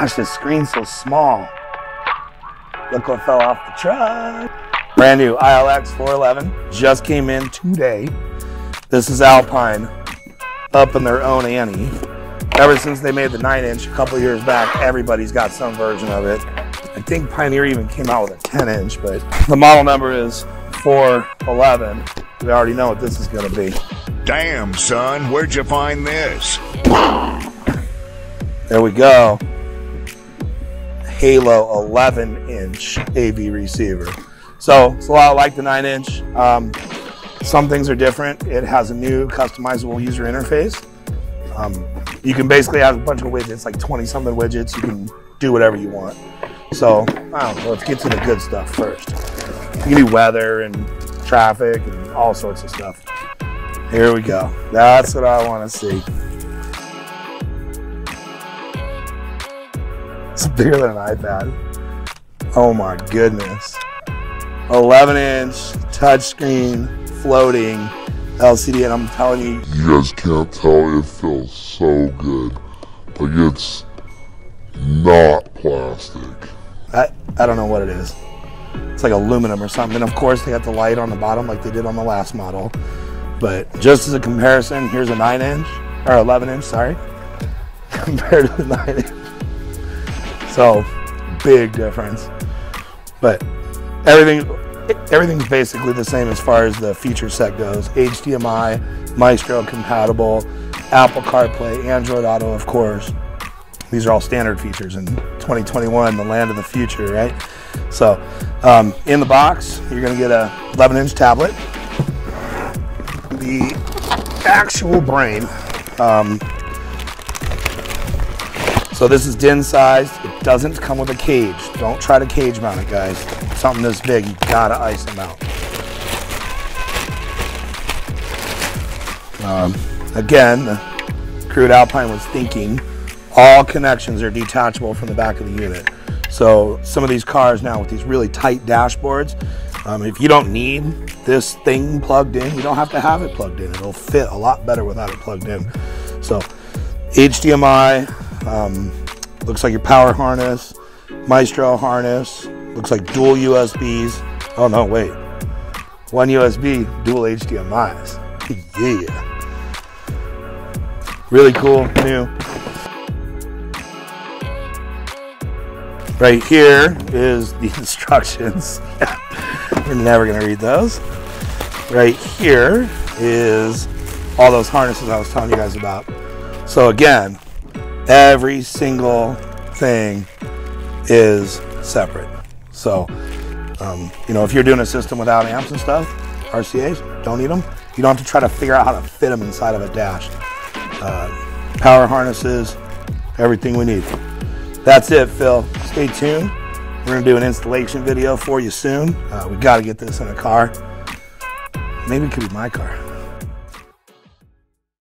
Gosh, this screen's so small. Look what fell off the truck. Brand new ILX 411. Just came in today. This is Alpine up in their own ante. Ever since they made the 9-inch a couple years back, everybody's got some version of it. I think Pioneer even came out with a 10-inch, but the model number is 411. We already know what this is going to be. Damn, son, where'd you find this? There we go. Halo 11-inch AV receiver. So it's a lot like the 9-inch. Some things are different. It has a new customizable user interface. You can basically have a bunch of widgets, like 20-something widgets. You can do whatever you want. So, I don't know, let's get to the good stuff first. You can do weather and traffic and all sorts of stuff. Here we go. That's what I want to see. It's bigger than an iPad. Oh my goodness. 11-inch touchscreen floating LCD, and I'm telling you, you guys can't tell, it feels so good. Like it's not plastic. I don't know what it is. It's like aluminum or something. And of course they got the light on the bottom like they did on the last model. But just as a comparison, here's a 9-inch, or 11-inch, sorry, compared to the 9-inch. So, big difference. But everything's basically the same as far as the feature set goes. HDMI, Maestro compatible, Apple CarPlay, Android Auto, of course. These are all standard features in 2021, the land of the future, right? So, in the box, you're gonna get a 11-inch tablet. The actual brain. So this is DIN sized. It doesn't come with a cage. Don't try to cage mount it, guys. Something this big, you gotta ice them out. Again, the crew at Alpine was thinking all connections are detachable from the back of the unit. So some of these cars now with these really tight dashboards, if you don't need this thing plugged in, you don't have to have it plugged in. It'll fit a lot better without it plugged in. So HDMI, looks like your power harness, Maestro harness, looks like dual USBs. Oh no, wait. One USB, dual HDMIs. Yeah. Really cool, new. Right here is the instructions. We're never gonna read those. Right here is all those harnesses I was telling you guys about. So again, every single thing is separate. So, you know, if you're doing a system without amps and stuff, RCAs, don't need them. You don't have to try to figure out how to fit them inside of a dash. Power harnesses, everything we need. That's it, Phil. Stay tuned. We're gonna do an installation video for you soon. We gotta get this in a car. Maybe it could be my car.